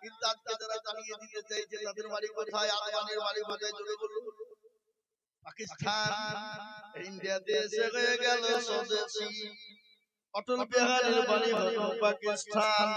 কিন্তু আজকে যারা জানিয়ে দিতে চাইছে তাদের বাড়ি কোথায়, আদবানির বাড়ি কোথায় জোরে বলুন। পাকিস্তান, ইন্ডিয়াতে এসে হয়ে গেল স্বদেশী। অটল বিহারীর বাড়ি হলো পাকিস্তান,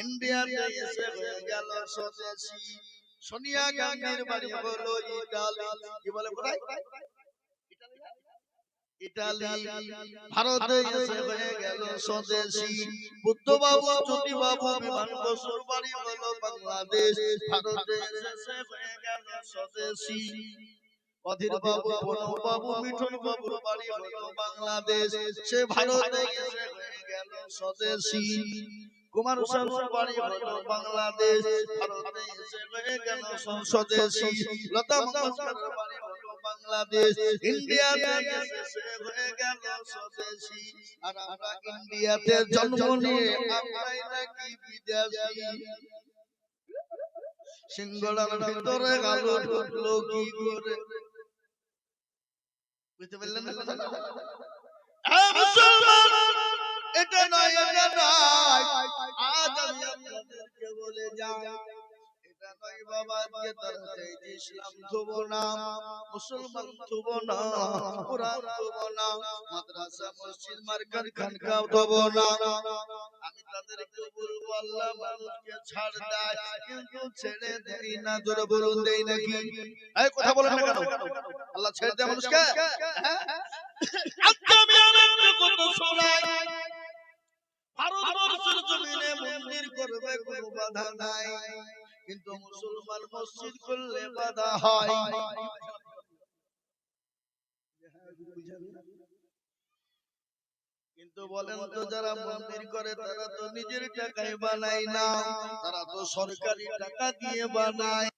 ইন্ডিয়াতে এসে হয়ে গেল স্বদেশী। সোনিয়া গান্ধীর বাড়ি হলো ইতালি। কি বলে কোথায়? ইতালি। ভারতে এসে হয়ে গেল স্বদেশী। বুদ্ধবাবু, জ্যোতিবাবু, বিমান বসুর বাড়ি হলো বাংলাদেশ, ভারতে এসে হয়ে গেল স্বদেশী। অধীর বাবু, প্রণব বাবু, মিঠুন বাবুর বাড়ি হলো বাংলাদেশ, সে ভারতে এসে হয়ে গেল স্বদেশী। কুমার শানুর বাড়ি হলো বাংলাদেশ, ভারতে এসে হয়ে গেল স্বদেশী। লতা মঙ্গেশকরের বাড়ি হলো বাংলাদেশ, ইন্ডিয়াতে এসে হয়ে গেল স্বদেশী। আর আমরা ইন্ডিয়াতে জন্ম নিয়ে আমরাই নাকি বিদেশী। সিংহলার ভিতরে গেল ঢুকলো কি করে? বুঝতে পারলেন না কথা? মুসলমান, এটা নয়, এটা নয়। আজ আমি আপনাদেরকে বলে যাই, এটা নয় বাবা, যে তারা ইসলাম থুব না, মুসলমান থুব না, কুরআন থুব না, মাদ্রাসা মসজিদ মার্কার খানকা থুব না। আমি তাদেরকে বলবো আল্লাহ মানুষকে ছাড় দেয়, কিন্তু ছেড়ে দেয় না। জোরে বলুন, দেয় নাকি? এই কথা বলেন না কেন? আল্লাহ ছেড়ে দেয় মানুষকে? আজকে আমি আরেকটা কথা শোনাই। ভারতবর্ষের জমিনে মন্দির করবে কোনো বাধা নাই, কিন্তু মুসলমান মসজিদ করলে বাধা হয়। কিন্তু বলেন তো, যারা মন্দির করে তারা তো নিজের টাকায় বানায় না, তারা তো সরকারি টাকা দিয়ে বানায়।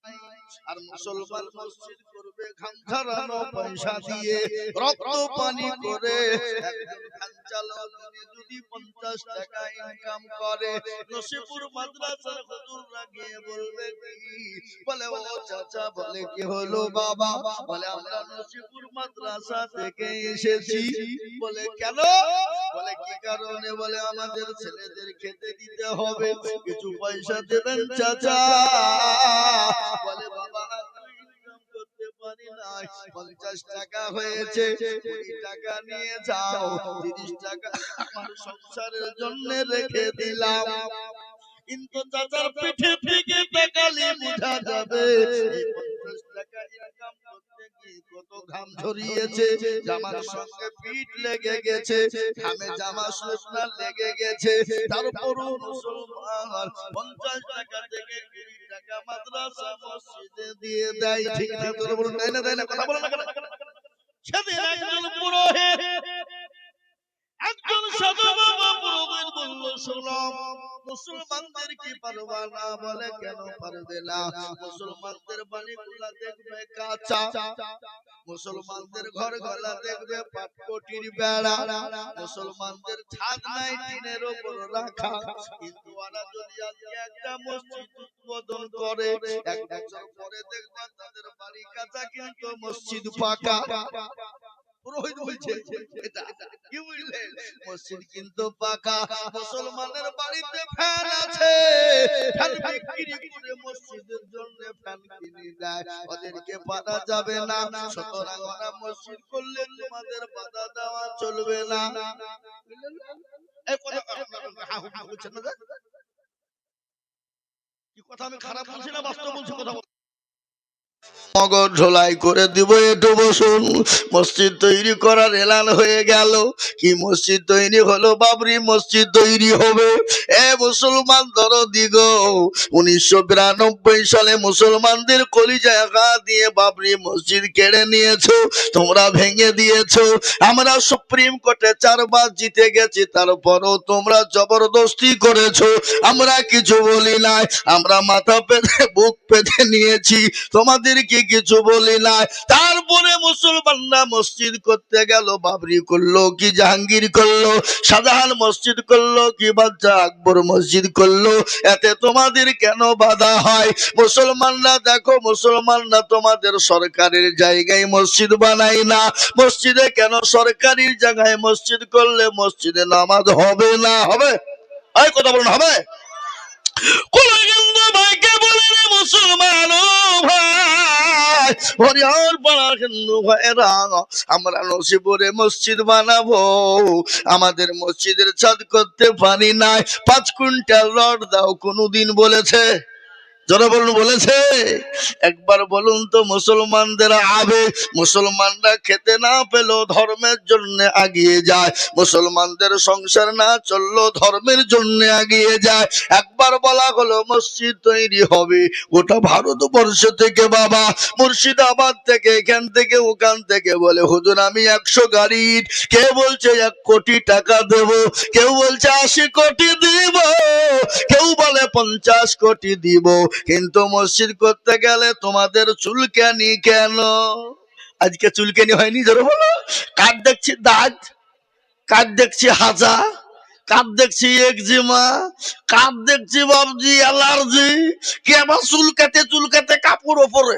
আর মুসলমান মসজিদ করবে ঘাম ঝরানো পয়সা দিয়ে, রক্ত পানি করে। একজন ভ্যান চালক যদি 50 টাকা ইনকাম করে, নসিপুর মাদ্রাসার হুজুররা গিয়ে বলবে কি? বলে ও চাচা, বলে কি হলো বাবা? বলে আমরা নসিপুর মাদ্রাসা থেকে এসেছি। বলে কেন? বলে কি কারণে? বলে আমাদের ছেলেদের খেতে দিতে হবে, কিছু পয়সা দেবেন চাচা। বলে বাবা, 50 টাকা হয়েছে, 20 টাকা নিয়ে যাও, 30 টাকা আমার সংসারের জন্য রেখে দিলাম। কিন্তু চাচার পিঠে থেকে তাকালে বোঝা যাবে 50 টাকা ইনকাম করতে গিয়ে কত ঘাম ঝরিয়েছে, জামার সঙ্গে পিঠ লেগে গেছে, ঘামে জামা শুকনা লেগে গেছে। তারপরও মুসলমান 50 টাকা থেকে 20 টাকা মাদ্রাসা মসজিদে দিয়ে দেয়। ঠিক না? তোরা বলুন, দেয় না? দেয় না? কথা বলেন না কেন? সেদিন একজন পুরোহিত, একজন সাধু বাবা পুরোহিত বলল, শোনো, মুসলমানদের কি পারবা না? বলে কেন পারবে না? মুসলমানদের বাড়িগুলা দেখবে কাঁচা, মুসলমানদের ঘর গলা দেখবে পাটকটির বেড়া, মুসলমানদের ছাদ নাই টিনের উপর রাখা। কিন্তু ওরা যদি আজকে একটা মসজিদ উদ্বোধন করে, এক বছর পরে দেখবে তাদের বাড়ি কাঁচা কিন্তু মসজিদ পাকা। পুরোহিত বলছে এটা কি বুঝলেন? মসজিদ কিন্তু পাকা। মুসলমানের বাড়িতে ফ্যান আছে, ফ্যান বিক্রি করে মসজিদের জন্য ফ্যান কিনে দেয়, ওদেরকে বাধা যাবে না। সুতরাং ওরা মসজিদ করলে তোমাদের বাধা দেওয়া চলবে না। এই কথা বলছেন না? কি কথা আমি খারাপ বলছি না বাস্তব বলছি? কথা মগজ ঝোলাই করে দিব, একটু বসুন। মসজিদ তৈরি করার এলান হয়ে গেল। কি মসজিদ তৈরি হলো? বাবরি মসজিদ তৈরি হবে। এ মুসলমান দরদি গো, 1992 সালে মুসলমানদের কলিজায় আঘাত দিয়ে বাবরি মসজিদ কেড়ে নিয়েছো, তোমরা ভেঙে দিয়েছো। আমরা সুপ্রিম কোর্টে 4 বার জিতে গেছি, তারপরও তোমরা জবরদস্তি করেছো। আমরা কিছু বলি নাই, আমরা মাথা পেতে বুক পেতে নিয়েছি, তোমাদেরকে কিছু বলি নাই। তারপরে মুসলমানরা মসজিদ করতে গেল, বাবরি করলো কি জাহাঙ্গীর করলো, শাহজাহান মসজিদ করলো কি বাদশা আকবর মসজিদ করলো, এতে তোমাদের কেন বাধা হয়? মুসলমানরা দেখো, মুসলমানরা তোমাদের সরকারের জায়গায় মসজিদ বানায় না। মসজিদে কেন? সরকারি জায়গায় মসজিদ করলে মসজিদে নামাজ হবে না। হবে? এই কথা বলুন, হবে? কোন ভাই হরিহর পাড়ার হিন্দু ভাইরা, আমরা নসিপুরে মসজিদ বানাবো, আমাদের মসজিদের ছাদ করতে পারি নাই, 5 কুইন্টাল রড দাও, কোনদিন বলেছে? যারা বলুন বলেছে? একবার বলুন তো, মুসলমানদের আবেগ, মুসলমানরা খেতে না পেলেও ধর্মের জন্য এগিয়ে যায়, মুসলমানদের সংসার না চললো ধর্মের জন্য এগিয়ে যায়। একবার বলা হলো মসজিদ তৈরি হবে, গোটা ভারতবর্ষ থেকে বাবা, মুর্শিদাবাদ থেকে, এখান থেকে ওখান থেকে বলে হুজুর আমি 100 গাড়ি, কে বলছে 1 কোটি টাকা দেব, কেউ বলছে 80 কোটি দিব, কেউ বলে 50 কোটি দিব, কিন্তু মসজিদ করতে গেলে তোমাদের চুলকানি কেন? আজকে চুলকানি হয়নি? ধরো বলো। কার দেখছি দাঁত, কার দেখছি হাজা, কার দেখছি একজিমা, কার দেখছি বাবজি অ্যালার্জি, কে আবার চুলকাতে কাপড় ওপরে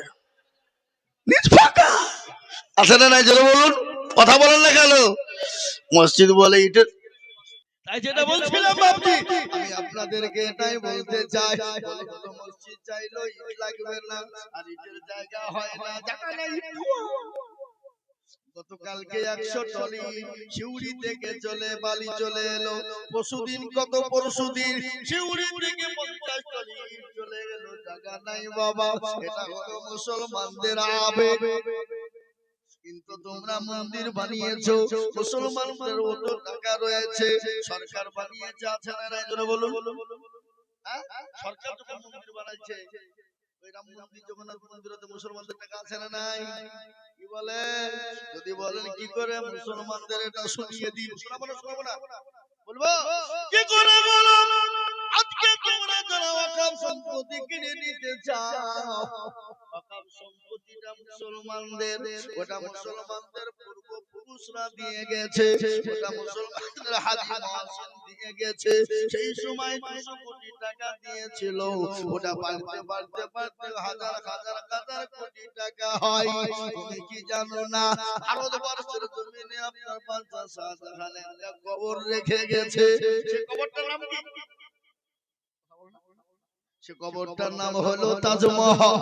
নিচ ফাঁকা আছে না নাই? জোরে বলুন, কথা বলেন না কেন? মসজিদ বলে এটা। তাই যেটা বলছিলাম বাবজি, আমি আপনাদেরকে এটাই বলতে চাই, মসজিদ চাইলো ইট লাগবে না, আর ইটের জায়গা হয় না, জায়গা নাই। গতকালকে 100 টলি শিউড়ি থেকে চলে বালি চলে এলো, পরশুদিন পরশুদিন শিউড়ি থেকে 50 টলি চলে গেল, জায়গা নাই বাবা। এটা হলো মুসলমানদের আবেগ। কিন্তু তোমরা মন্দির বানিয়েছো, মুসলমানদের অত টাকা রয়েছে, সরকার বানিয়েছে, আছে না নাই? বলুন, সরকার যখন মন্দির বানাইছে, ওই রাম মন্দির, জগন্নাথ মন্দিরতে মুসলমানদের টাকা আছে না নাই? কি বলে? যদি বলেন কি করে মুসলমানদের এটা শুনিয়ে দিই, শোনাবো না বলবো কি করে? বলো, আজকে তোমরা যারা ওয়াকফ সম্পত্তি কিনে নিতে চাও, ওয়াকফ সম্পত্তিটা মুসলমানদের, ওটা মুসলমানদের পূর্বপুরুষরা দিয়ে গেছে, ওটা মুসলমানদের হাজি মহসিন দিয়ে গেছে, সেই সময় 200 কোটি টাকা দিয়েছিল, ওটা বাড়তে হাজার কোটি টাকা হয়। তুমি কি জানো না ভারতবর্ষের জমিনে আপনার বাদশা শাহজাহান একটা কবর রেখে গেছে, সে কবরটার নাম কি? সে কবরটার নাম হলো তাজমহল।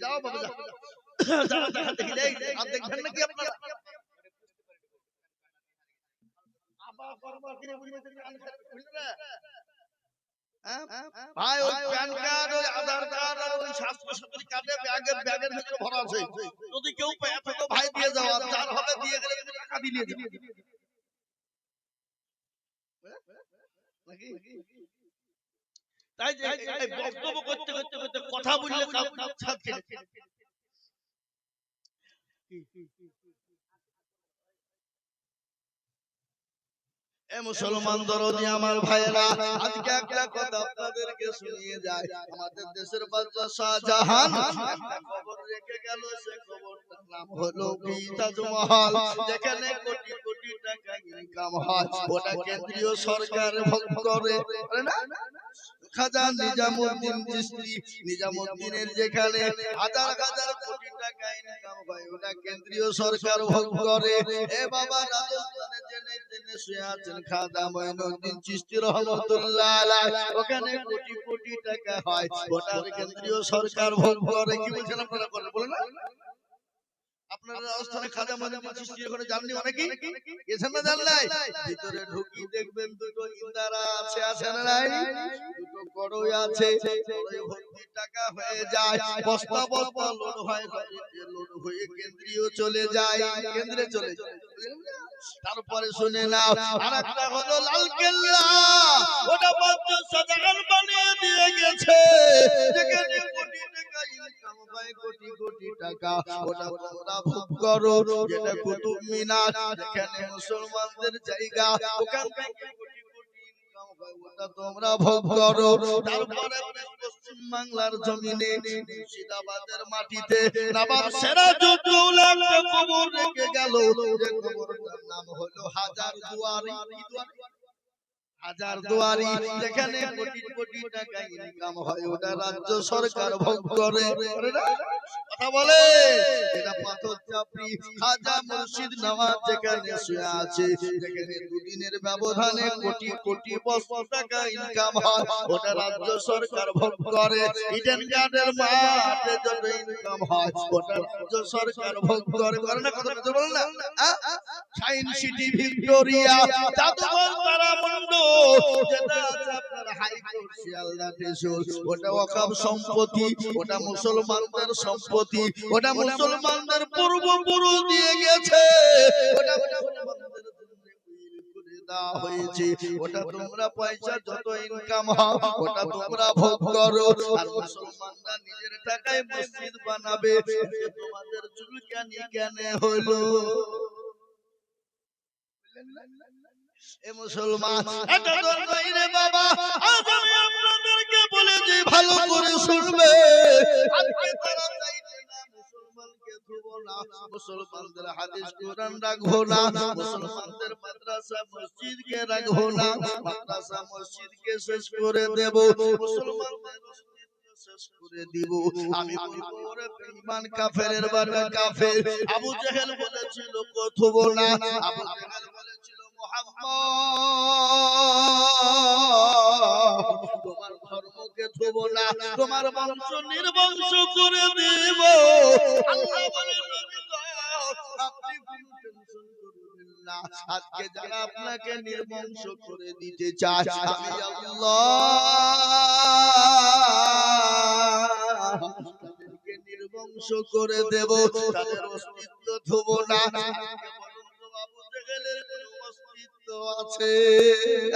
যাও বাবা যাও, যারা দেখা দেখি দেই আর দেখবেন নাকি আপনারা? ভাই ওই প্যান কার্ড, ওই আধার কার্ড আর ওই স্বাস্থ্য সাথী কার্ডে ব্যাগের ভিতরে ভরা আছে, যদি কেউ পায় তো ভাই দিয়ে যাও, আর যার হবে দিয়ে গেলে টাকা দিয়ে যাও নাকি? তাই যে বক্তব্য করতে কথা বললে মুসলমান দরদি আমার ভাইরা, আজকে একটা কথা আপনাদেরকে শুনিয়ে যায়। আমাদের দেশের বাদশা শাহজাহান একটা কবর রেখে গেল, সে কবরটার নাম হলো তাজমহল, যেখানে কোটি কোটি টাকা ইনকাম হয়, ওটা কেন্দ্রীয় সরকার ভোগ করে না? খাজা নিজামুদ্দিন চিশতি, নিজামুদ্দিনের যেখানে হাজার কোটি টাকা ইনকাম হয়, ওটা কেন্দ্রীয় সরকার ভোগ করে। এ বাবা, রাজস্থানে জেনে শুয়ে আছেন খাজা মঈনুদ্দিন চিশতি রহমাতুল্লাহ আলাইহি, ওখানে কোটি কোটি টাকা হয়, ওটা কেন্দ্রীয় সরকার ভোগ করে। কি বলছেন আপনারা? বলেন না? আপনারা রাজস্থানে খাজা মঈনুদ্দিন চিশতি ওখানে জাননি অনেকেই গেছেন না? জান নাই? ভিতরে ঢুকি দেখবেন দুটো ইন্দারা আছে না নাই? দুটো কড়ই আছে, কড়ই ভর্তি টাকা হয়ে যায়, বস্তা বস্তা লোড হয়, লোড হয়ে কেন্দ্রীয় চলে যায়, কেন্দ্রে চলে যায়। তারপরে শুনে নাও, আরেকটা হলো লাল কেল্লা, ওটা বাদশা শাহজাহান বানিয়ে দিয়ে গেছে, যেখানে কোটি টাকা ইনকাম হয়, কোটি কোটি টাকা, ওটা তোমরা ভোগ করো। যেটা কুতুব মিনার, যেখানে মুসলমানদের জায়গা, ওখান থেকে কোটি কোটি ইনকাম হয়, ওটা তোমরা ভোগ করো। তারপরে পশ্চিম বাংলার জমিনে মুর্শিদাবাদের মাটিতে নবাব সিরাজউদ্দৌলা একটা কবর রেখে গেল, যে কবরটার নাম হলো হাজার দুয়ারি। হাজার দুয়ারি যেখানে কোটি কোটি টাকা ইনকাম হয় ওটা রাজ্য সরকার ভোগ করে না কথা বলে এটা পাথর চাপড়ি খাজা মুর্শিদ নওয়াজ যেখানে শুয়ে আছে যেখানে দুদিনের ব্যবধানে কোটি কোটি বছর টাকা ইনকাম হয় ওটা রাজ্য সরকার ভোগ করে ইডেন গার্ডের মাঠে যত ইনকাম হয় ওটা রাজ্য সরকার ভোগ করে না কথা বল না সায়েন্স সিটি ভিক্টোরিয়া জাদুঘর তারামণ্ডল যেটা আছে আপনার হাইকোর্ট শিয়ালদা টেশন ওটা ওয়াকফ সম্পত্তি ওটা মুসলমানদের সম্পত্তি ওটা মুসলমানদের পূর্বপুরুষ দিয়ে গেছে ওটা মুসলমানদের দেওয়া হয়েছে ওটা তোমরা পয়সা যত ইনকাম হয় ওটা তোমরা ভোগ করো আর মুসলমানরা নিজের টাকায় মসজিদ বানাবে তোমাদের চুলকানি কেন হলো এ মুসলমান এটা দরকার রে বাবা আজ আমি আপনাদেরকে বলে দিই ভালো করে শুনবে আজকে তারা চাইছে না মুসলমানকে ধুবো না মুসলমানদের হাদিস কোরআন রাখবো না মুসলমানদের মাদ্রাসা মসজিদকে রাখবো না মাদ্রাসা মসজিদকে শেষ করে দেব মুসলমানদের শেষ করে দিব আমি বলবো ওরে বেঈমান কাফেরের বাড়ি কাফের আবু জেহেল বলেছিল কথবো না আবু জেহেল বলেছিল তোমার ধর্মকে ধুব না তোমার বংশ নির্বংশ করে দেব আল্লাহ বলেন আপনি কোনো টেনশন করবেন না আজকে যারা আপনাকে নির্বংশ করে দিতে চায় আমি আল্লাহ তাদেরকে নির্বংশ করে দেব তাদের অস্তিত্ব ধুব না আবু জেহেলের অস্তিত্ব আছে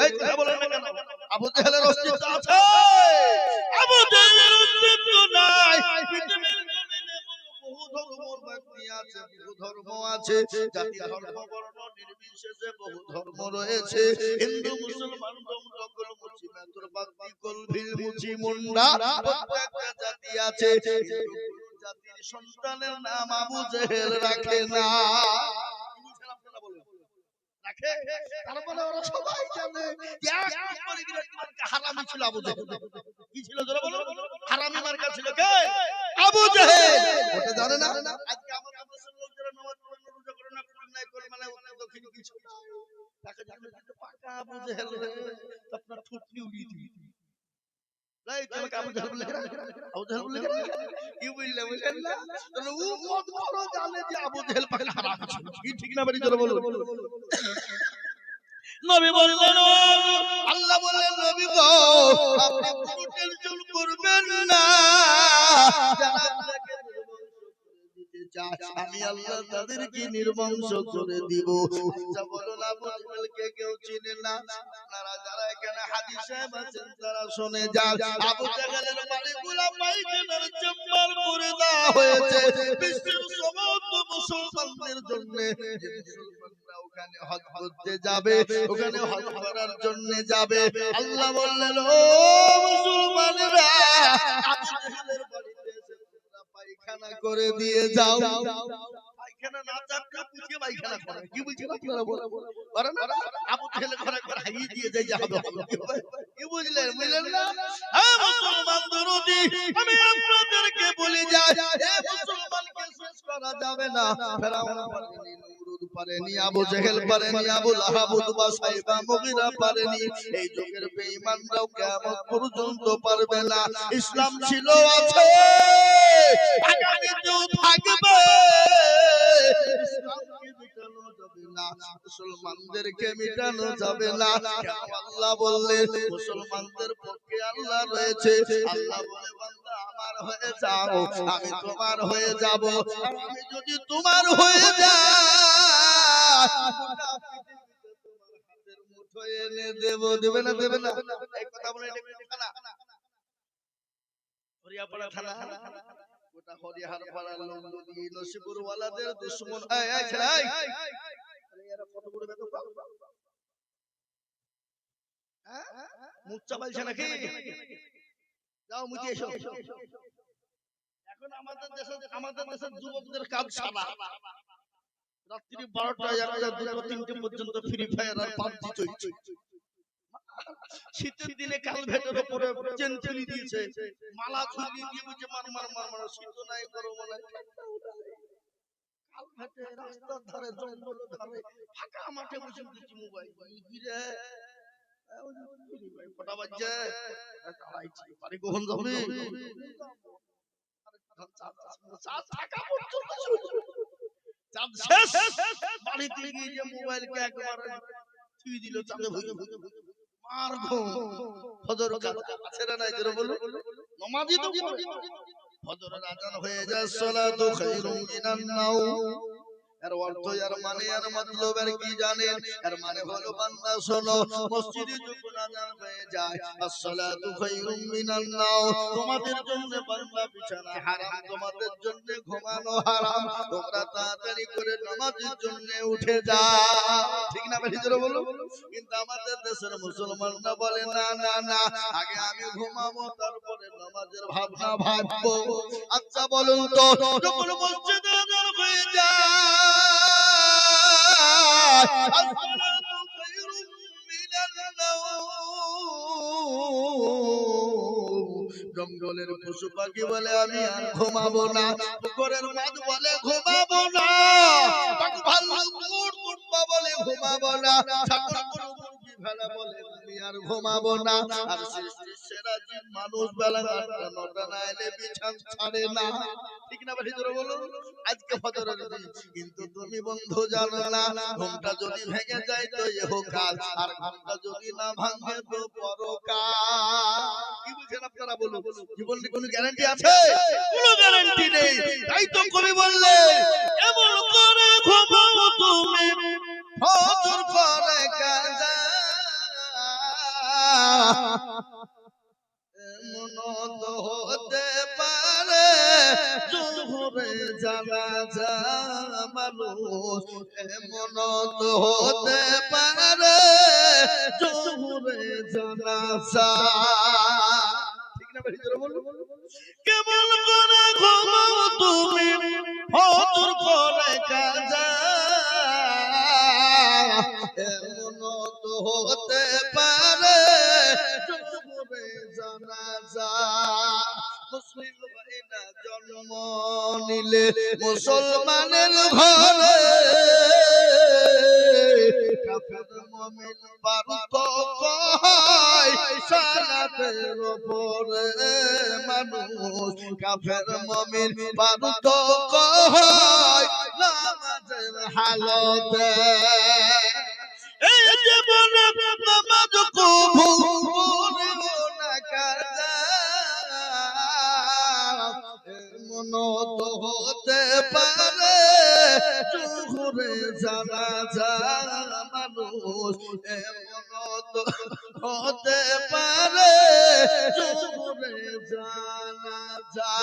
এই কথা বলেন না কেন আবু জেহেলের অস্তিত্ব আছে আবু জেহেলের অস্তিত্ব নাই পৃথিবীর জমিনে বহু ধর্মের ব্যক্তি আছে বহু ধর্ম আছে জাতি ধর্ম বর্ণ নির্বিশেষে বহু ধর্ম রয়েছে হিন্দু মুসলমান সকল মুসলিমের বাকি কলভিল মুচি মুন্ডা প্রত্যেকটা জাতি আছে জাতির সন্তানের নাম আবু জেহেল রাখে না রাখে তার মানে ওরা সবাই জানে এক নম্বরে মার্কা হারামি ছিল আবু জেহেল কি ছিল জোরে বলো হারামি মার্কা ছিল কে আবু জেহেল ওটা জানে না আজকে আমাদের দেশের লোকেরা নামাজ পড়ে না রোজা করে না কোরআন নাই করে মানে উত্তর দক্ষিণ কিছু তাকে জানে কিন্তু পাকা আবু জেহেল আপনার থুতনি উড়িয়ে দিবে রাইট আমাকে আবু জেহেল বলে আবু জেহেল বলে কি বললে বুঝলেন না তাহলে ও মত করো জানে যে আবু জেহেল পাগল হারাম ছিল কি ঠিক না বাড়ি জোরে বলো নবী বললেন আল্লাহ বললেন নবী গো আপনি কোনো টেনশন করবেন না যারা আপনাকে আমি আল্লাহ তাদেরকে নির্বংশ করে দিব আচ্ছা বলুন আবু জেহেলকে কেউ চিনে না আপনারা যারা এখানে হাজী সাহেব আছেন তারা শুনে যান আবু জেহেলের বাড়িগুলো পায়খানার চেম্বার করে দেওয়া হয়েছে বিশ্বের সমস্ত মুসলমানদের জন্য যে মুসলমানরা ওখানে হজ করতে যাবে ওখানে হজ করার জন্য যাবে আল্লাহ বললেন ও মুসলমানেরা আবু জেহেলের বাড়িতে পায়খানা করে দিয়ে যাও পায়খানা না চাপটা পুঁছে পায়খানা করে কি বলছেন আপনারা বলেন না আবু জেহেল ঘরে ঘরে হাইয়ে দিয়ে যায় যাবে কি বুঝলেন না হ্যাঁ মুসলমান দরদি আমি আপনাদেরকে বলে যাই এই মুসলমানকে শেষ করা যাবে না ফেরাউন পারেনি নমরুদ পারেনি আবু জেহেল পারেনি আবু লাহাব উতবা সাইবা মুগিরা পারেনি এই যুগের বেঈমানরাও কিয়ামত পর্যন্ত পারবে না ইসলাম ছিল আছে আগামীতেও থাকবে ইসলামকে মিটানো যাবে না মুসলমানদেরকে মিটানো যাবে না আল্লাহ বললেন মুসলমানদের পক্ষে আল্লাহ রয়েছে আল্লাহ বলে বান্দা আমার হয়ে যাও আমি তোমার হয়ে যাব আমি যদি তোমার হয়ে যাই গোটা পৃথিবীতে তোমার হাতের মুঠোয় এনে দেবে না এই কথা বলে এটা না হরিয়াপাড়া থানা গোটা হরিয়ার পাড়ার নন্দী নসিপুর ওয়ালাদের দুশমন এই ছেলে এই এরা কত বড় বেদ হ্যাঁ মুখ চাবাইছে নাকি যাও মুখে এসো এখন আমাদের দেশের যুবকদের কাজ সারা রাত্রি 12টা 1টা 2টা 3টে পর্যন্ত ফ্রি ফায়ার আর পাবজি চলছে শীতের দিনে কাল ভেটের উপরে চেন ফেলে দিয়েছে, মালা ঝুলিয়ে দিয়ে বলছে মার মার মার মার, শীত নাই গরম নাই। কাল ভেটে রাস্তার ধারে জঙ্গলের ধারে ফাঁকা মাঠে বসে দেখছি মোবাইল। কটা বাজছে? বাড়ি কখন যাবে? বাড়িতে গিয়ে যে মোবাইলকে একবার ছুঁয়ে দিল চাঁদে ভুজে ভুজে মার ঘুম। ফজর আছে না নাই জোরে বলো, নমাজি তো ফজরের আজান হয়ে যায়, সালাতু খায়রুম মিনান নাওম। এর অর্থ, এর মানে, এর মতলব এর কি জানেন? এর মানে হলো বান্দা শোনো, মসজিদে যখন আযান হয়ে যায়, আসসালাতু খায়রুম মিনান নাওম, তোমাদের জন্য বান্দা বিছানা হারাম, তোমাদের জন্য ঘুমানো হারাম, তোমরা তাড়াতাড়ি করে নামাজের জন্য উঠে যাও। ঠিক না বেশি জোরে বলো? কিন্তু আমাদের দেশের মুসলমানরা বলে না না না, আগে আমি ঘুমাবো তারপরে নামাজের ভাবনা ভাববো। আচ্ছা বলুন তো, যখন মসজিদে আযান হয়ে যায়, আসসালাতু খায়রুম মিনান নাওম, জঙ্গলের পশু পাখি বলে আমি আর ঘুমাবো না, পুকুরের মাছ বলে ঘুমাবো না, ভাল্লুক উট বলে ঘুমাবো না, ছাগল গরু মুরগি ভেড়া বলে আমি আর ঘুমাবো না। আর সৃষ্টির সেরা জীব মানুষ বেলা 8টা 9টা না এলে বিছান ছাড়ে না। ঠিক না বেশি জোরে বলো? আজকে ফজরের দিন, কিন্তু তুমি বন্ধু জানো না, ঘুমটা যদি ভেঙে যায় তো ইহকাল, আর ঘুমটা যদি না ভাঙে তো পরকাল। কি বলছেন আপনারা বলুন? জীবনে কোনো গ্যারান্টি আছে? কোনো গ্যারান্টি নেই। তাই তো কবি বললে, এমন করে ঘুমাও তুমি ফজর পরে কাজা, এমন তো হতে পারে জোহরে জানাজা মানুষ, এমন তো হতে পারে জোহরে জানাজা। ঠিক না বেশি জোরে বলো? কেমন করে ঘুমাও তুমি ফজর পরে কাজা, এমন তো হতে পারে জোহরে জানাজা। মুসলিম ভাইরা জন্ম নিলে মুসলমানের ঘরে, কাফের মুমিন পার্থক্য হয় সালাতের উপরে মানুষ, কাফের মুমিন পার্থক্য হয় নামাজের হালতে। এই জীবনে নামাজ কবুল না কাজা, এমন তো হতে পারে জোহরে জানাজা মানুষ, এমন তো হতে পারে জোহরে জানাজা।